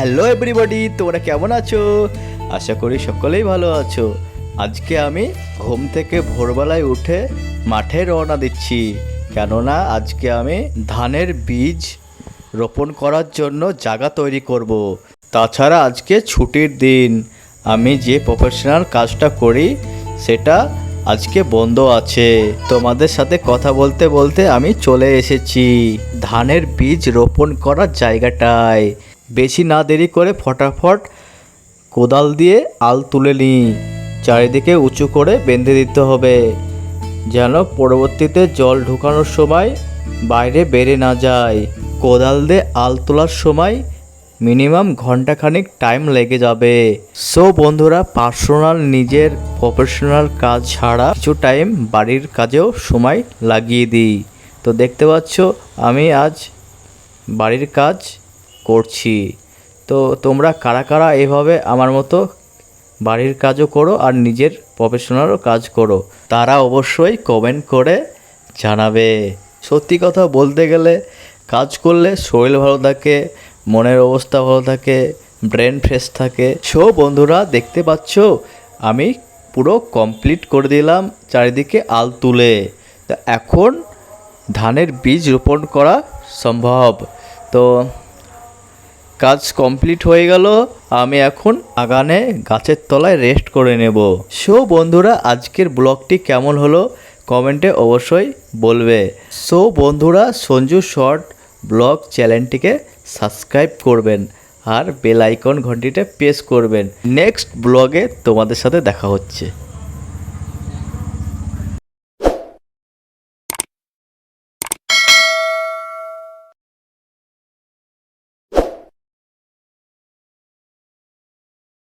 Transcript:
Hello everybody, তোমরা কেমন আছো? আশা করি সকলেই ভালো আছো। আজকে আমি ঘুম থেকে ভোরবেলায় উঠে মাঠে রওনা দিচ্ছি, কেননা আজকে আমি ধানের বীজ রোপণ করার জন্য জায়গা তৈরি করব। তাছাড়া আজকে ছুটির দিন, আমি যে প্রফেশনাল কাজটা করি সেটা আজকে বন্ধ আছে। তোমাদের সাথে কথা বলতে বলতে আমি চলে এসেছি ধানের বীজ রোপণ করার জায়গাটায়। বেশি না দেরি করে ফটাফট কোদাল দিয়ে আল তুলে নিই, চারিদিকে উঁচু করে বেঁধে দিতে হবে যেন পরবর্তীতে জল ঢোকানোর সময় বাইরে বেড়ে না যায়। কোদাল দিয়ে আল তোলার সময় মিনিমাম ঘন্টাখানিক টাইম লেগে যাবে। সো বন্ধুরা, পার্সোনাল নিজের প্রফেশনাল কাজ ছাড়া কিছু টাইম বাড়ির কাজেও সময় লাগিয়ে দিই। তো দেখতে পাচ্ছ আমি আজ বাড়ির কাজ করছি। তো তোমরা কারা কারা এভাবে আমার মতো বাড়ির কাজও করো আর নিজের প্রফেশনালও কাজ করো, তারা অবশ্যই কমেন্ট করে জানাবে। সত্যি কথা বলতে গেলে কাজ করলে শরীর ভালো থাকে, মনের অবস্থা ভালো থাকে, ব্রেন ফ্রেশ থাকে। সো বন্ধুরা, দেখতে পাচ্ছ আমি পুরো কমপ্লিট করে দিলাম চারিদিকে আল তুলে। তো এখন ধানের বীজ রোপণ করা সম্ভব। তো কাজ কমপ্লিট হয়ে গেল, আমি এখন বাগানে গাছের তলায় রেস্ট করে নেব। সো বন্ধুরা, আজকের ব্লগটি কেমন হলো কমেন্টে অবশ্যই বলবে। সো বন্ধুরা, সঞ্জু শর্ট ব্লগ চ্যানেলটিকে সাবস্ক্রাইব করবেন আর বেল আইকন ঘন্টিটা প্রেস করবেন। নেক্সট ব্লগে তোমাদের সাথে দেখা হচ্ছে।